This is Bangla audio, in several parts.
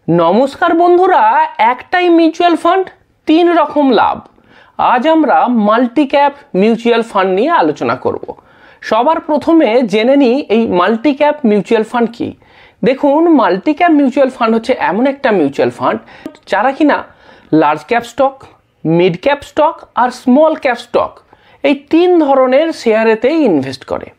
নমস্কার বন্ধুরা, একটাই মিউচুয়াল ফান্ড, তিন রকম লাভ। আজ আমরা মাল্টি ক্যাপ মিউচুয়াল ফান্ড নিয়ে আলোচনা করব। সবার প্রথমে জেনে নিই এই মাল্টি ক্যাপ মিউচুয়াল ফান্ড কি। দেখুন, মাল্টি ক্যাপ মিউচুয়াল ফান্ড হচ্ছে এমন একটা মিউচুয়াল ফান্ড যারা কিনা large cap stock, mid cap stock আর স্মল ক্যাপ স্টক এই তিন ধরনের শেয়ারেতেই ইনভেস্ট করে।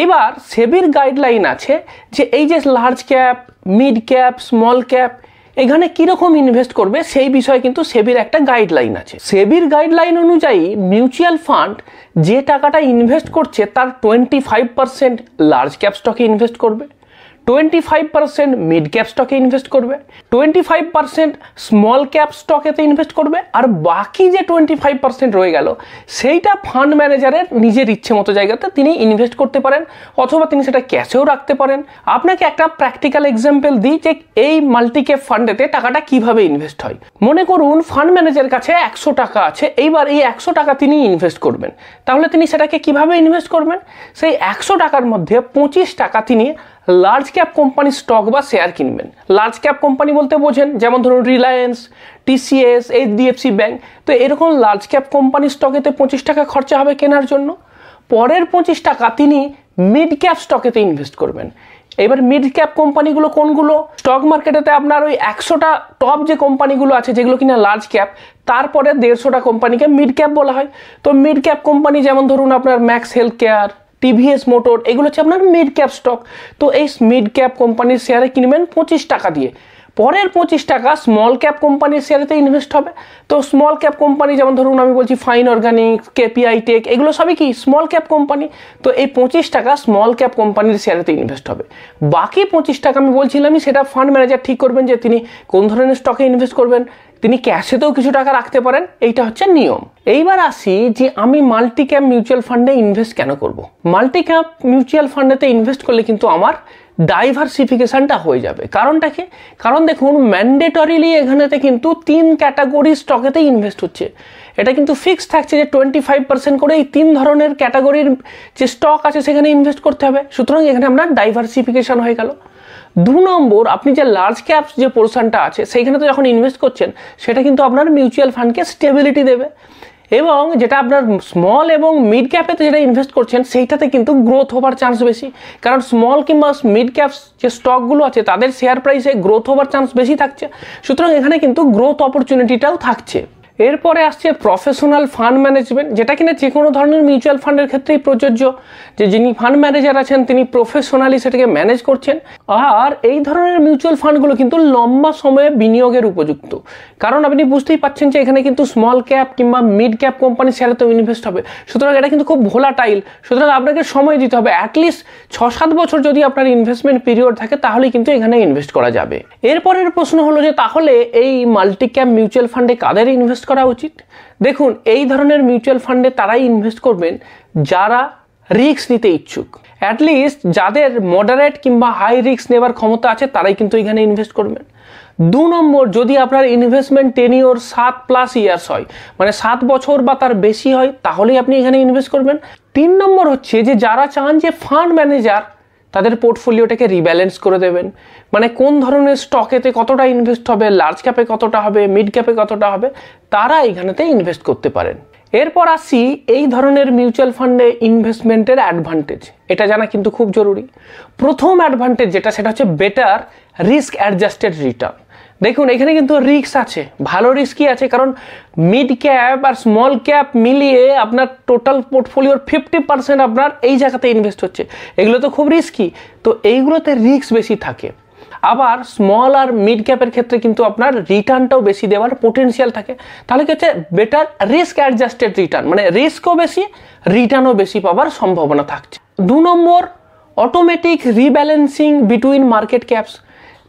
এইবার সেবির গাইডলাইন আছে যে এই যে large cap, mid cap, small cap এখানে কীরকম ইনভেস্ট করবে সেই বিষয়ে কিন্তু সেবির একটা গাইডলাইন আছে। সেবির গাইডলাইন অনুযায়ী মিউচুয়াল ফান্ড যে টাকাটা ইনভেস্ট করছে তার 25% লার্জ ক্যাপ স্টকে ইনভেস্ট করবে, 25% মিড ক্যাপ স্টকে ইনভেস্ট করবে, 25% স্মল ক্যাপ স্টকেতে ইনভেস্ট করবে, আর বাকি যে 25% রয়ে গেল সেইটা ফান্ড ম্যানেজারের নিজের ইচ্ছে মতো জায়গাতে তিনি ইনভেস্ট করতে পারেন, অথবা তিনি সেটা ক্যাশেও রাখতে পারেন। আপনাকে একটা প্র্যাকটিক্যাল এক্সাম্পল দিই যে এই মাল্টি ক্যাপ ফান্ডেতে টাকাটা কিভাবে ইনভেস্ট হয়। মনে করুন ফান্ড ম্যানেজারের কাছে 100 টাকা আছে, এইবার এই 100 টাকা তিনি ইনভেস্ট করবেন। তাহলে তিনি সেটাকে কিভাবে ইনভেস্ট করবেন? সেই 100 টাকার মধ্যে 25 টাকা তিনি লার্জ ক্যাপ কোম্পানির স্টক বা শেয়ার কিনবেন। লার্জ ক্যাপ কোম্পানি বলতে বোঝেন যেমন ধরুন রিলায়েন্স, টিসিএস, এইচডিএফসি ব্যাংক। তো এরকম লার্জ ক্যাপ কোম্পানির স্টকেতে 25 টাকা খরচা হবে কেনার জন্য। পরের 25 টাকা তিনি মিড ক্যাপ স্টকেতে ইনভেস্ট করবেন। এবার মিড ক্যাপ কোম্পানিগুলো কোনগুলো? স্টক মার্কেটেতে আপনার ওই 100টা টপ যে কোম্পানিগুলো আছে যেগুলো কিনা লার্জ ক্যাপ, তারপরে 150টা কোম্পানিকে মিড ক্যাপ বলা হয়। তো মিড ক্যাপ কোম্পানি যেমন ধরুন আপনার max health care, TVS motor, এগুলো হচ্ছে আপনার মিড ক্যাপ স্টক। তো এই মিড ক্যাপ কোম্পানির শেয়ারে কিনবেন 25 টাকা দিয়ে। পরের 25 টাকা স্মল ক্যাপ কোম্পানির শেয়ারেতে ইনভেস্ট হবে। তো স্মল ক্যাপ কোম্পানি যেমন ধরুন আমি বলছি ফাইন অর্গানিক্স, কেপিআই টেক, এগুলো সবই কি স্মল ক্যাপ কোম্পানি। তো এই 25 টাকা স্মল ক্যাপ কোম্পানির শেয়ারেতে ইনভেস্ট হবে। বাকি 25 টাকা আমি বলছিলামই সেটা ফান্ড ম্যানেজার ঠিক করবেন যে তিনি কোন ধরনের স্টকে ইনভেস্ট করবেন। তিনি ক্যাশেতেও কিছু টাকা রাখতে পারেন, এইটা হচ্ছে নিয়ম। এইবার আসি যে আমি মাল্টি ক্যাপ মিউচুয়াল ফান্ডে ইনভেস্ট কেন করব। মাল্টি ক্যাপ মিউচুয়াল ফান্ডেতে ইনভেস্ট করলে কিন্তু আমার ডাইভার্সিফিকেশনটা হয়ে যাবে। কারণটা কি? কারণ দেখুন, ম্যান্ডেটরিলি এখানেতে কিন্তু 3 ক্যাটাগরি স্টকেতে ইনভেস্ট হচ্ছে। এটা কিন্তু ফিক্স থাকছে যে 25% করে এই 3 ধরনের ক্যাটাগরির যে স্টক আছে সেখানে ইনভেস্ট করতে হবে। সুতরাং এখানে আপনার ডাইভার্সিফিকেশন হয়ে গেল। 2 নম্বর, আপনি যে লার্জ ক্যাপ যে পোর্শনটা আছে সেইখানে তো যখন ইনভেস্ট করছেন সেটা কিন্তু আপনার মিউচুয়াল ফান্ডকে স্টেবিলিটি দেবে, এবং যেটা আপনার স্মল এবং মিড ক্যাপেতে যেটা ইনভেস্ট করছেন সেইটাতে কিন্তু গ্রোথ হবার চান্স বেশি। কারণ স্মল কিংবা মিড ক্যাপ যে স্টকগুলো আছে তাদের শেয়ার প্রাইসে গ্রোথ হবার চান্স বেশি থাকছে। সুতরাং এখানে কিন্তু গ্রোথ অপরচুনিটিটাও থাকছে। এরপরে আসছে প্রফেশনাল ফান্ড ম্যানেজমেন্ট, যেটা কিনা যে কোনো ধরনের মিউচুয়াল ফান্ডের ক্ষেত্রেই প্রযোজ্য, যে যিনি ফান্ড ম্যানেজার আছেন তিনি প্রফেশনালি সেটাকে ম্যানেজ করছেন। আর এই ধরনের মিউচুয়াল ফান্ডগুলো কিন্তু লম্বা সময়ে বিনিয়োগের উপযুক্ত। কারণ আপনি বুঝতেই পাচ্ছেন যে এখানে কিন্তু স্মল ক্যাপ কিংবা মিড ক্যাপ কোম্পানির শেয়ারেতেও ইনভেস্ট হবে। সুতরাং এটা কিন্তু খুব ভোলাটাইল। সুতরাং আপনাকে সময় দিতে হবে, অ্যাটলিস্ট 6-7 বছর যদি আপনার ইনভেস্টমেন্ট পিরিয়ড থাকে তাহলে কিন্তু এখানে ইনভেস্ট করা যাবে। এরপরের প্রশ্ন হলো যে তাহলে এই মাল্টি ক্যাপ মিউচুয়াল ফান্ডে কাদের ইনভেস্ট করা উচিত? দেখুন, এই ধরনের মিউচুয়াল ফান্ডে তারাই ইনভেস্ট করবেন যারা রিস্ক নিতে ইচ্ছুক। অ্যাটলিস্ট যাদের মডারেট কিংবা হাই রিস্ক নেবার ক্ষমতা আছে তারাই কিন্তু এখানে ইনভেস্ট করবেন। 2 নম্বর, যদি আপনার ইনভেস্টমেন্ট টেনিওর 7+ ইয়ার্স হয়, মানে 7 বছর বা তার বেশি হয়, তাহলেই আপনি এখানে ইনভেস্ট করবেন। 3 নম্বর হচ্ছে যে যারা চান যে ফান্ড ম্যানেজার তাদের পোর্টফোলিওটাকে রিব্যালেন্স করে দেবেন, মানে কোন ধরনের স্টকেতে কতটা ইনভেস্ট হবে, লার্জ ক্যাপে কতটা হবে, মিড ক্যাপে কতটা হবে, তারা এখানেতে ইনভেস্ট করতে পারেন। এরপর আসি এই ধরনের মিউচুয়াল ফান্ডে ইনভেস্টমেন্টের অ্যাডভান্টেজ। এটা জানা কিন্তু খুব জরুরি। প্রথম অ্যাডভান্টেজ যেটা, সেটা হচ্ছে বেটার রিস্ক অ্যাডজাস্টেড রিটার্ন। দেখুন, এখানে কিন্তু রিস্ক আছে, ভালো রিস্কই আছে। কারণ মিড ক্যাপ আর স্মল ক্যাপ মিলিয়ে আপনার টোটাল পোর্টফোলিওর 50% আপনার এই জায়গাতে ইনভেস্ট হচ্ছে। এগুলো তো খুব রিস্কি, তো এইগুলোতে রিস্ক বেশি থাকে। আবার স্মল আর মিড ক্যাপের ক্ষেত্রে কিন্তু আপনার রিটার্নটাও বেশি দেওয়ার পোটেনশিয়াল থাকে। তাহলে কি হচ্ছে, বেটার রিস্ক অ্যাডজাস্টেড রিটার্ন, মানে রিস্কও বেশি, রিটার্নও বেশি পাওয়ার সম্ভাবনা থাকছে। 2 নম্বর, automatic rebalancing between market caps.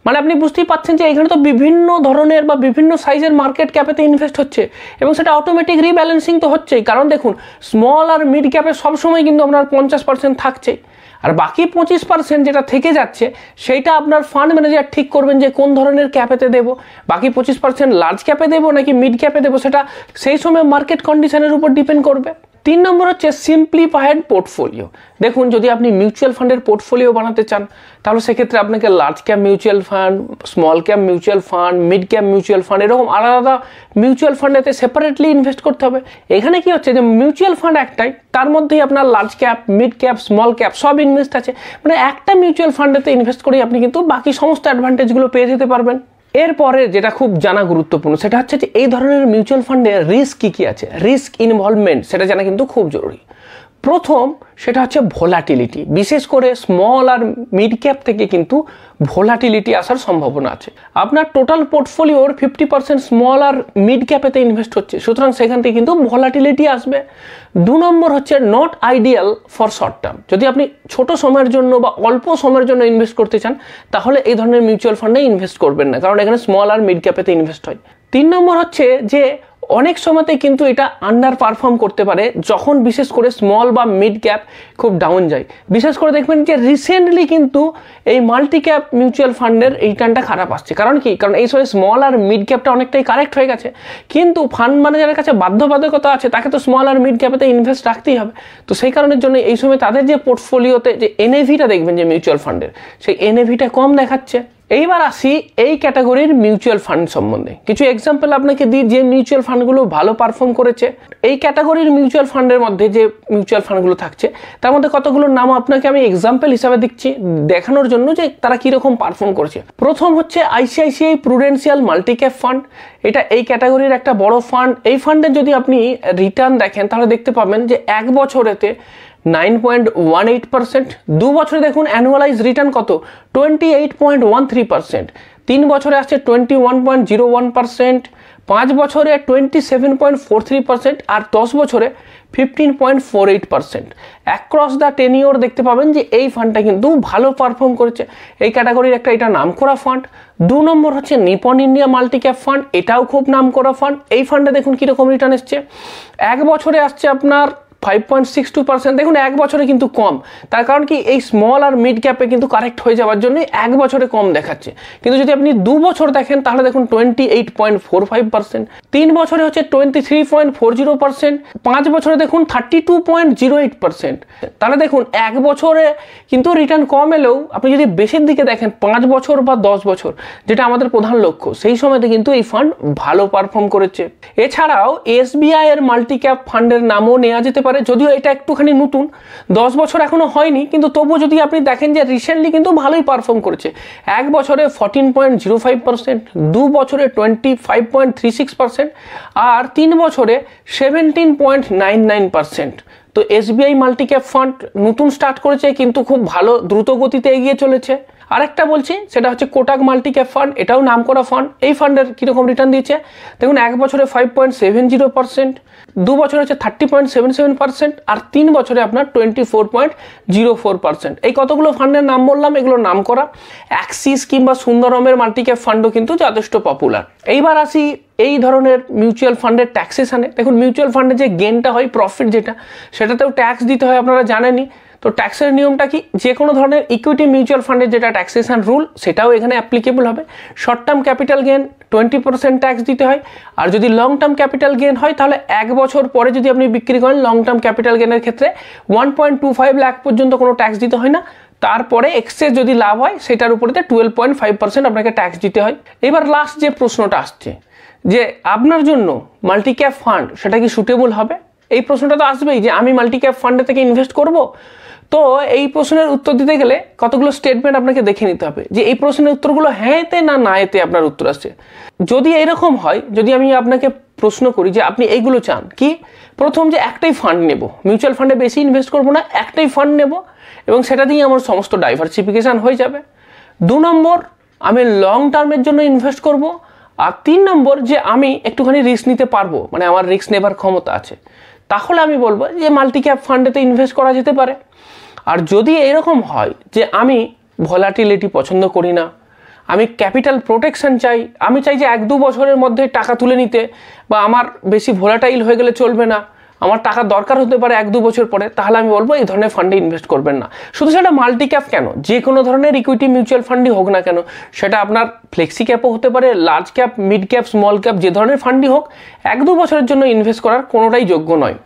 মানে আপনি বুঝতেই পাচ্ছেন যে এখানে তো বিভিন্ন ধরনের বা বিভিন্ন সাইজের মার্কেট ক্যাপেতে ইনভেস্ট হচ্ছে, এবং সেটা অটোমেটিক রিব্যালেন্সিং তো হচ্ছেই। কারণ দেখুন, স্মল আর মিড ক্যাপে সবসময় কিন্তু আপনার 50% থাকছেই, আর বাকি 25% যেটা থেকে যাচ্ছে সেইটা আপনার ফান্ড ম্যানেজার ঠিক করবেন যে কোন ধরনের ক্যাপেতে দেবো। বাকি 25% লার্জ ক্যাপে দেবো নাকি মিড ক্যাপে দেবো, সেটা সেই সময় মার্কেট কন্ডিশনের উপর ডিপেন্ড করবে। তিন নম্বর হচ্ছে সিম্পলিফাইড পোর্টফোলিও। দেখুন, যদি আপনি মিউচুয়াল ফান্ডের পোর্টফোলিও বানাতে চান তাহলে সেক্ষেত্রে আপনাকে large cap mutual fund, small cap mutual fund, mid cap mutual fund, এরকম আলাদা মিউচুয়াল ফান্ডেতে সেপারেটলি ইনভেস্ট করতে হবে। এখানে কি হচ্ছে যে মিউচুয়াল ফান্ড একটাই, তার মধ্যেই আপনার large cap, mid cap, small cap সব ইনভেস্ট আছে। মানে একটা মিউচুয়াল ফান্ডেতে ইনভেস্ট করেই আপনি কিন্তু বাকি সমস্ত অ্যাডভান্টেজগুলো পেয়ে যেতে পারবেন। এরপরে যেটা খুব জানা গুরুত্বপূর্ণ সেটা হচ্ছে যে এই ধরনের মিউচুয়াল ফান্ডে রিস্ক কী আছে, রিস্ক ইনভলভমেন্ট সেটা জানা কিন্তু খুব জরুরি। প্রথম সেটা হচ্ছে ভোলাটিলিটি, বিশেষ করে স্মল আর মিড ক্যাপ থেকে কিন্তু ভোলাটিলিটি আসার সম্ভাবনা আছে। আপনার টোটাল পোর্টফোলিওর 50% স্মল আর মিড ক্যাপেতে ইনভেস্ট হচ্ছে, সুতরাং সেখান থেকে কিন্তু ভোলাটিলিটি আসবে। 2 নম্বর হচ্ছে not ideal for short term. যদি আপনি ছোট সময়ের জন্য বা অল্প সময়ের জন্য ইনভেস্ট করতে চান তাহলে এই ধরনের মিউচুয়াল ফান্ডে ইনভেস্ট করবেন না, কারণ এখানে স্মল আর মিড ক্যাপেতে ইনভেস্ট হয়। 3 নম্বর হচ্ছে যে অনেক সময়তে কিন্তু এটা আন্ডার পারফর্ম করতে পারে যখন বিশেষ করে স্মল বা মিড ক্যাপ খুব ডাউন যায়। বিশেষ করে দেখবেন যে রিসেন্টলি কিন্তু এই মাল্টি ক্যাপ মিউচুয়াল ফান্ডের এই টার্নটা খারাপ আসছে। কারণ কি? কারণ এই সময় স্মল আর মিড ক্যাপটা অনেকটাই কারেক্ট হয়ে গেছে, কিন্তু ফান্ড ম্যানেজারের কাছে বাধ্যবাধকতা আছে, তাকে তো স্মল আর মিড ক্যাপেতে ইনভেস্ট রাখতেই হবে। তো সেই কারণের জন্য এই সময় তাদের যে পোর্টফোলিওতে যে এনএভিটা দেখবেন যে মিউচুয়াল ফান্ডের, সেই এনএভিটা কম দেখাচ্ছে। এইবার আসি এই ক্যাটাগরির মিউচুয়াল ফান্ড সম্বন্ধে। কিছু এক্সাম্পল আপনাকে দিই যে মিউচুয়াল ফান্ডগুলো ভালো পারফর্ম করেছে। এই ক্যাটাগরির মিউচুয়াল ফান্ডের মধ্যে যে মিউচুয়াল ফান্ডগুলো থাকছে তার মধ্যে কতগুলোর নাম আপনাকে আমি এক্সাম্পল হিসাবে দিচ্ছি, দেখানোর জন্য যে তারা কীরকম পারফর্ম করেছে। প্রথম হচ্ছে ICICI Prudential multi cap fund. এটা এই ক্যাটাগরির একটা বড় ফান্ড। এই ফান্ডের যদি আপনি রিটার্ন দেখেন তাহলে দেখতে পাবেন যে 1 বছরেতে 9.18%, 2 বছরে দেখুন অ্যানুয়ালাইজ রিটার্ন কত 28.13%, 3 বছরে আসছে 21.01%, 5 বছরে 27.43% আর 10 বছরে 15.48%। অ্যাক্রস দ্য টেনিওর দেখতে পাবেন যে এই ফান্ডটা কিন্তু ভালো পারফর্ম করেছে। এই ক্যাটাগরির একটা এটা নামকরা ফান্ড। 2 নম্বর হচ্ছে Nipon India multi cap fund. এটাও খুব নামকরা ফান্ড। এই ফান্ডে দেখুন কীরকম রিটার্ন এসছে। 1 বছরে আসছে আপনার 5.62%। দেখুন 1 বছরে কিন্তু কম, তার কারণ কি এই স্মল আর মিড ক্যাপে কিন্তু কারেক্ট হয়ে যাওয়ার জন্য 1 বছরে কম দেখাচ্ছে। কিন্তু যদি আপনি 2 বছর দেখেন তাহলে দেখুন 28.45%, 3 বছরে হচ্ছে 23.40%, 5 বছরে দেখুন 32.08%। তাহলে দেখুন 1 বছরে কিন্তু রিটার্ন কম এলেও আপনি যদি বেশির দিকে দেখেন 5 বছর বা 10 বছর, যেটা আমাদের প্রধান লক্ষ্য, সেই সময়তে কিন্তু এই ফান্ড ভালো পারফর্ম করেছে। এছাড়াও এসবিআই এর মাল্টি ক্যাপ ফান্ডের নামও নেওয়া যেতে পারে, যদিও এটা একটুখানি নতুন, 10 বছর এখনো হয়নি, কিন্তু তবুও যদি আপনি দেখেন যে রিসেন্টলি কিন্তু ভালোই পারফর্ম করেছে। 1 বছরে 14.05%, 2 বছরে 25.36% আর 3 বছরে 17.99%। তো এসবিআই মাল্টি ক্যাপ ফান্ড নতুন স্টার্ট করেছে, কিন্তু খুব ভালো দ্রুত গতিতে এগিয়ে চলেছে। আরেকটা বলছি সেটা হচ্ছে কোটাক মাল্টি ক্যাপ ফান্ড। এটাও নামকরা ফান্ড। এই ফান্ডের কীরকম রিটার্ন দিয়েছে দেখুন, 1 বছরে 5.70%, 2 বছরে হচ্ছে 30.77% আর 3 বছরে আপনার 24.04%। এই কতগুলো ফান্ডের নাম বললাম, এগুলো নাম করা। অ্যাক্সিস কিংবা সুন্দরমের মাল্টি ক্যাপ ফান্ডও কিন্তু যথেষ্ট পপুলার। এইবার আসি এই ধরনের মিউচুয়াল ফান্ডের ট্যাক্সেশনে। দেখুন মিউচুয়াল ফান্ডে যে গেনটা হয়, প্রফিট যেটা, সেটাতেও ট্যাক্স দিতে হয়, আপনারা জানেনই। তো ট্যাক্সের নিয়মটা কি? যে কোনো ধরনের ইকুইটি মিউচুয়াল ফান্ডের যেটা ট্যাক্সেশন রুল সেটাও এখানে অ্যাপ্লিকেবল হবে। Short term capital gain 20% tax দিতে হয়, আর যদি লং টার্ম ক্যাপিটাল গেন হয় তাহলে 1 বছর পরে যদি আপনি বিক্রি করেন লং টার্ম ক্যাপিটাল গেনের ক্ষেত্রে 1.25 লাখ পর্যন্ত কোনো ট্যাক্স দিতে হয় না। তারপরে এক্সেস যদি লাভ হয় সেটার উপরে 12.5% আপনাকে ট্যাক্স দিতে হয়। এবার লাস্ট যে প্রশ্নটা আসছে যে আপনার জন্য মাল্টি ক্যাপ ফান্ড সেটা কি সুটেবল হবে, এই প্রশ্নটা তো আসবেই যে আমি মাল্টি ক্যাপ ফান্ডে থেকে ইনভেস্ট করব। তো এই প্রশ্নের উত্তর দিতে গেলে কতগুলো স্টেটমেন্ট আপনাকে দেখে নিতে হবে যে এই প্রশ্নের উত্তরগুলো হ্যাঁ এতে না এতে আপনার উত্তর আসছে। যদি এরকম হয়, যদি আমি আপনাকে প্রশ্ন করি যে আপনি এইগুলো চান কি, প্রথম যে একটাই ফান্ড নেব, মিউচুয়াল ফান্ডে বেশি ইনভেস্ট করব না, একটাই ফান্ড নেব এবং সেটা দিয়ে আমার সমস্ত ডাইভার্সিফিকেশান হয়ে যাবে। 2 নম্বর আমি লং টার্মের জন্য ইনভেস্ট করব, আর 3 নম্বর যে আমি একটুখানি রিস্ক নিতে পারবো, মানে আমার রিস্ক নেবার ক্ষমতা আছে, তাহলে আমি বলবো যে মাল্টি ক্যাপ ফান্ডেতে ইনভেস্ট করা যেতে পারে। আর যদি এরকম হয় যে আমি ভলাটিলিটি পছন্দ করি না, আমি ক্যাপিটাল প্রোটেকশন চাই, আমি চাই যে 1-2 বছরের মধ্যে টাকা তুলে নিতে, বা আমার বেশি ভোলাটাইল হয়ে গেলে চলবে না, আমার টাকা দরকার হতে পারে 1-2 বছর পরে, তাহলে আমি বলবো এই ধরনের ফান্ডে ইনভেস্ট করবেন না। শুধু সেটা মাল্টি ক্যাপ কেন, যে কোনো ধরনের ইকুইটি মিউচুয়াল ফান্ডই হোক না কেন, সেটা আপনার ফ্লেক্সি ক্যাপও হতে পারে, large cap, mid cap, small cap, যে ধরনের ফান্ডই হোক, 1-2 বছরের জন্য ইনভেস্ট করার কোনোটাই যোগ্য নয়।